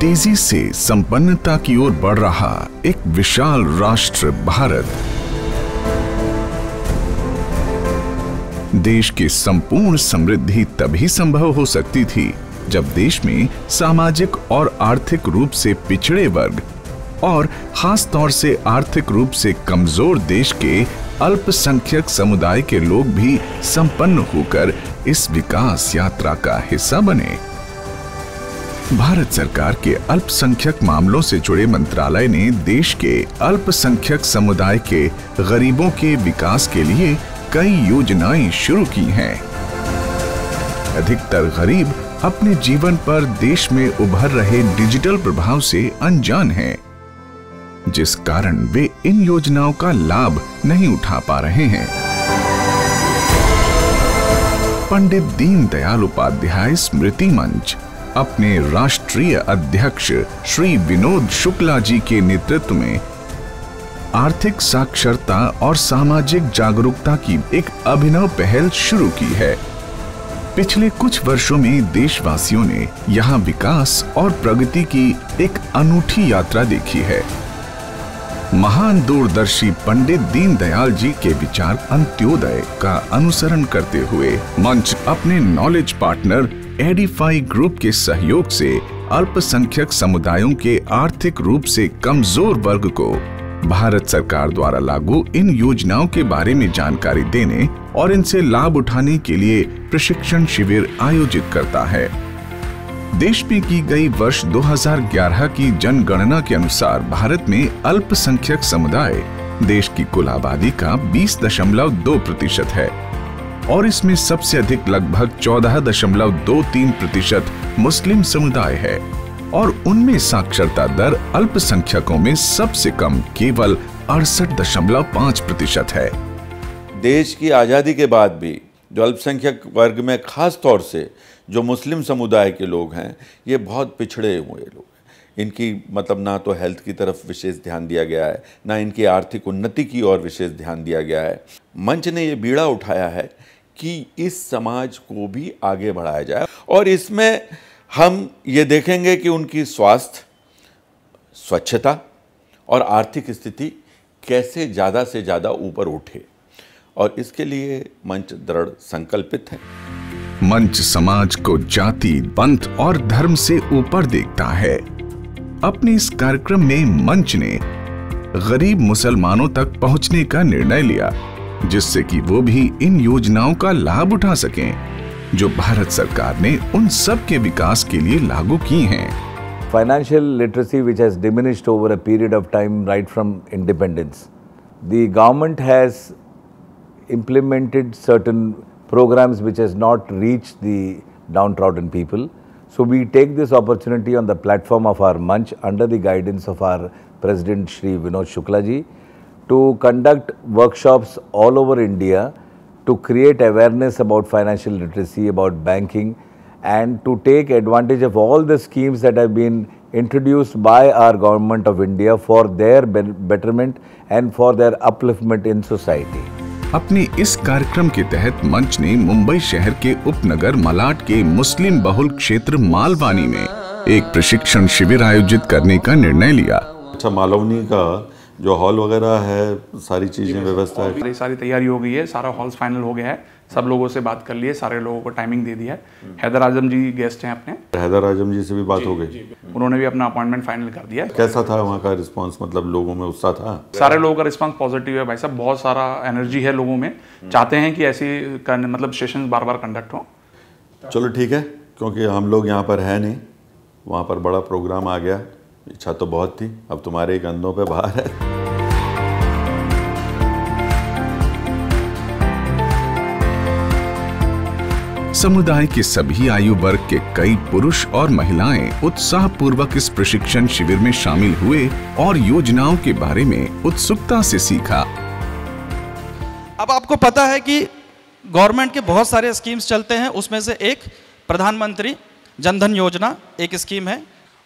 तेजी से संपन्नता की ओर बढ़ रहा एक विशाल राष्ट्र भारत देश की संपूर्ण समृद्धि तभी संभव हो सकती थी जब देश में सामाजिक और आर्थिक रूप से पिछड़े वर्ग और खास तौर से आर्थिक रूप से कमजोर देश के अल्पसंख्यक समुदाय के लोग भी संपन्न होकर इस विकास यात्रा का हिस्सा बने। भारत सरकार के अल्पसंख्यक मामलों से जुड़े मंत्रालय ने देश के अल्पसंख्यक समुदाय के गरीबों के विकास के लिए कई योजनाएं शुरू की हैं। अधिकतर गरीब अपने जीवन पर देश में उभर रहे डिजिटल प्रभाव से अनजान हैं, जिस कारण वे इन योजनाओं का लाभ नहीं उठा पा रहे हैं। पंडित दीनदयाल उपाध्याय स्मृति मंच अपने राष्ट्रीय अध्यक्ष श्री विनोद शुक्ला जी के नेतृत्व में आर्थिक साक्षरता और सामाजिक जागरूकता की एक अभिनव पहल शुरू की है। पिछले कुछ वर्षों में देशवासियों ने यहां विकास और प्रगति की एक अनूठी यात्रा देखी है। महान दूरदर्शी पंडित दीनदयाल जी के विचार अंत्योदय का अनुसरण करते हुए मंच अपने नॉलेज पार्टनर एडिफाई ग्रुप के सहयोग से अल्पसंख्यक समुदायों के आर्थिक रूप से कमजोर वर्ग को भारत सरकार द्वारा लागू इन योजनाओं के बारे में जानकारी देने और इनसे लाभ उठाने के लिए प्रशिक्षण शिविर आयोजित करता है। देश में की गई वर्ष 2011 की जनगणना के अनुसार भारत में अल्पसंख्यक समुदाय देश की कुल आबादी का 20.2% है और इसमें सबसे अधिक लगभग 14.23% मुस्लिम समुदाय है और उनमें साक्षरता दर अल्पसंख्यकों में सबसे कम केवल 68.5% है। देश की आज़ादी के बाद भी जो अल्पसंख्यक वर्ग में खास तौर से जो मुस्लिम समुदाय के लोग हैं, ये बहुत पिछड़े हुए लोग हैं। इनकी मतलब ना तो हेल्थ की तरफ विशेष ध्यान दिया गया है, ना इनकी आर्थिक उन्नति की ओर विशेष ध्यान दिया गया है। मंच ने ये बीड़ा उठाया है कि इस समाज को भी आगे बढ़ाया जाए और इसमें हम ये देखेंगे कि उनकी स्वास्थ्य, स्वच्छता और आर्थिक स्थिति कैसे ज़्यादा से ज़्यादा ऊपर उठे और इसके लिए मंच दृढ़ संकल्पित है। मंच समाज को जाति, पंथ और धर्म से ऊपर देखता है। अपने इस कार्यक्रम में मंच ने गरीब मुसलमानों तक पहुंचने का निर्णय लिया, जिससे कि वो भी इन योजनाओं का लाभ उठा सकें जो भारत सरकार ने उन सब के विकास के लिए लागू की हैं। Financial literacy which has diminished over a period of time right from independence. The government has implemented certain programs which has not reached the downtrodden people. So we take this opportunity on the platform of our Manch under the guidance of our President Shri Vinod Shukla ji to conduct workshops all over India to create awareness about financial literacy, about banking, and to take advantage of all the schemes that have been introduced by our government of India for their betterment and for their upliftment in society. अपने इस कार्यक्रम के तहत मंच ने मुंबई शहर के उपनगर मलाड के मुस्लिम बहुल क्षेत्र मालवानी में एक प्रशिक्षण शिविर आयोजित करने का निर्णय लिया। अच्छा, मालवनी का जो हॉल वगैरह है, सारी चीजें व्यवस्था है, सारी तैयारी हो गई है, सारा हॉल्स फाइनल हो गया है, सब लोगों से बात कर लिए, सारे लोगों को टाइमिंग दे दिया है। हैदर आजम जी गेस्ट हैं अपने, हैदर आजम जी से भी बात हो गई, उन्होंने भी अपना अपॉइंटमेंट फाइनल कर दिया। कैसा था वहाँ का रिस्पांस? मतलब लोगों में उत्साह था? सारे लोगों का रिस्पांस पॉजिटिव है भाई साहब, बहुत सारा एनर्जी है लोगों में, चाहते हैं कि ऐसी मतलब सेशन बार बार कंडक्ट हो। चलो ठीक है, क्योंकि हम लोग यहाँ पर है नहीं, वहाँ पर बड़ा प्रोग्राम आ गया, इच्छा तो बहुत थी, अब तुम्हारे कंधों पे भार है। समुदाय के सभी आयु वर्ग के कई पुरुष और महिलाएं उत्साह पूर्वक इस प्रशिक्षण शिविर में शामिल हुए और योजनाओं के बारे में उत्सुकता से सीखा। अब आपको पता है कि गवर्नमेंट के बहुत सारे स्कीम्स चलते हैं, उसमें से एक प्रधानमंत्री जनधन योजना एक स्कीम है।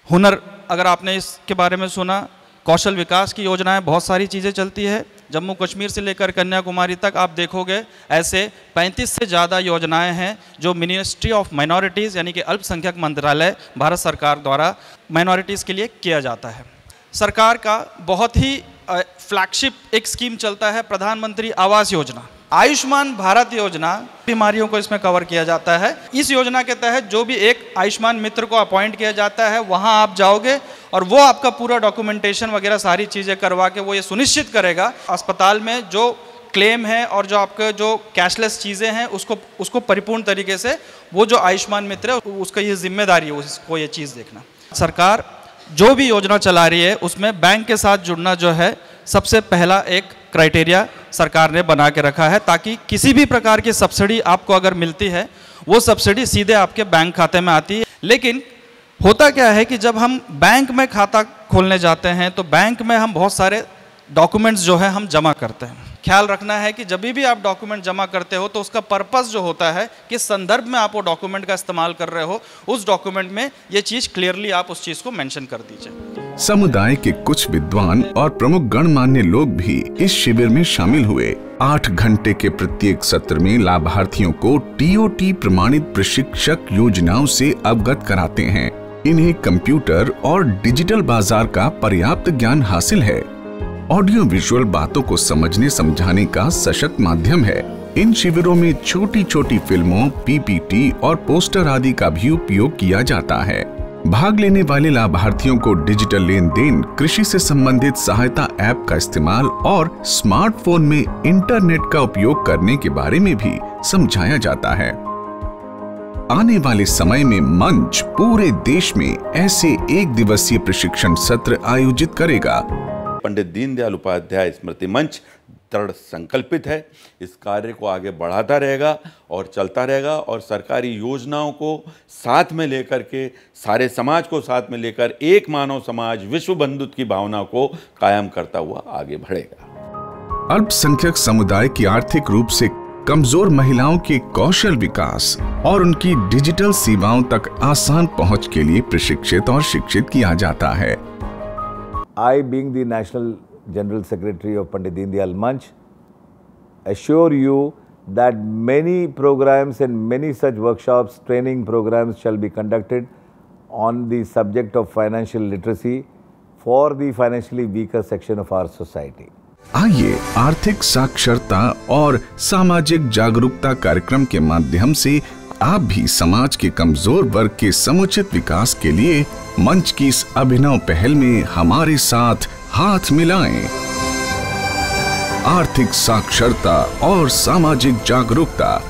हुनर, अगर आपने इसके बारे में सुना, कौशल विकास की योजनाएं, बहुत सारी चीज़ें चलती है। जम्मू कश्मीर से लेकर कन्याकुमारी तक आप देखोगे ऐसे 35 से ज़्यादा योजनाएं हैं जो मिनिस्ट्री ऑफ माइनॉरिटीज़ यानी कि अल्पसंख्यक मंत्रालय भारत सरकार द्वारा माइनॉरिटीज़ के लिए किया जाता है। सरकार का बहुत ही फ्लैगशिप एक स्कीम चलता है प्रधानमंत्री आवास योजना। आयुष्मान भारत योजना बीमारियों को इसमें कवर किया जाता है। इस योजना के तहत जो भी एक आयुष्मान मित्र को अपॉइंट किया जाता है, वहां आप जाओगे और वो आपका पूरा डॉक्यूमेंटेशन वगैरह सारी चीज़ें करवा के वो ये सुनिश्चित करेगा अस्पताल में जो क्लेम है और जो आपके जो कैशलेस चीज़ें हैं उसको परिपूर्ण तरीके से वो जो आयुष्मान मित्र है उसका ये जिम्मेदारी है उसको ये चीज़ देखना। सरकार जो भी योजना चला रही है उसमें बैंक के साथ जुड़ना जो है सबसे पहला एक क्राइटेरिया सरकार ने बना के रखा है, ताकि किसी भी प्रकार की सब्सिडी आपको अगर मिलती है वो सब्सिडी सीधे आपके बैंक खाते में आती है। लेकिन होता क्या है कि जब हम बैंक में खाता खोलने जाते हैं तो बैंक में हम बहुत सारे डॉक्यूमेंट्स जो है हम जमा करते हैं। ख्याल रखना है कि जब भी आप डॉक्यूमेंट जमा करते हो तो उसका पर्पस जो होता है किस संदर्भ में आप वो डॉक्यूमेंट का इस्तेमाल कर रहे हो, उस डॉक्यूमेंट में ये चीज क्लियरली आप उस चीज को मेंशन कर दीजिए। समुदाय के कुछ विद्वान और प्रमुख गणमान्य लोग भी इस शिविर में शामिल हुए। 8 घंटे के प्रत्येक सत्र में लाभार्थियों को TOT प्रमाणित प्रशिक्षक योजनाओं से अवगत कराते हैं। इन्हें कंप्यूटर और डिजिटल बाजार का पर्याप्त ज्ञान हासिल है। ऑडियो विजुअल बातों को समझने समझाने का सशक्त माध्यम है। इन शिविरों में छोटी छोटी फिल्मों, PPT और पोस्टर आदि का भी उपयोग किया जाता है। भाग लेने वाले लाभार्थियों को डिजिटल लेन देन, कृषि से संबंधित सहायता ऐप का इस्तेमाल और स्मार्टफोन में इंटरनेट का उपयोग करने के बारे में भी समझाया जाता है। आने वाले समय में मंच पूरे देश में ऐसे 1 दिवसीय प्रशिक्षण सत्र आयोजित करेगा। पंडित दीनदयाल उपाध्याय स्मृति मंच दृढ़ संकल्पित है, इस कार्य को आगे बढ़ाता रहेगा और चलता रहेगा और सरकारी योजनाओं को साथ में लेकर के, सारे समाज को साथ में लेकर एक मानव समाज, विश्व बंधुत्व की भावना को कायम करता हुआ आगे बढ़ेगा। अल्पसंख्यक समुदाय की आर्थिक रूप से कमजोर महिलाओं के कौशल विकास और उनकी डिजिटल सेवाओं तक आसान पहुंच के लिए प्रशिक्षित और शिक्षित किया जाता है। I, being the National General Secretary of Pandit Deen Manch, assure you that many programs and many such workshops, training programs shall be conducted on the subject of financial literacy for the financially weaker section of our society. आइए आर्थिक साक्षरता और सामाजिक जागरूकता कार्यक्रम के माध्यम से आप भी समाज के कमजोर वर्ग के समुचित विकास के लिए मंच की इस अभिनव पहल में हमारे साथ हाथ मिलाएं। आर्थिक साक्षरता और सामाजिक जागरूकता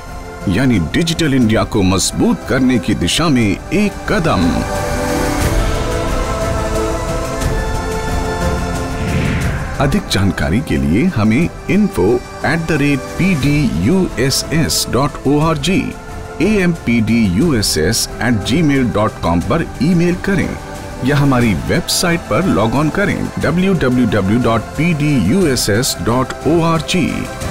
यानी डिजिटल इंडिया को मजबूत करने की दिशा में एक कदम। अधिक जानकारी के लिए हमें info@pduss.org ampduss@gmail.com पर ईमेल करें या हमारी वेबसाइट पर लॉग ऑन करें www.pduss.org।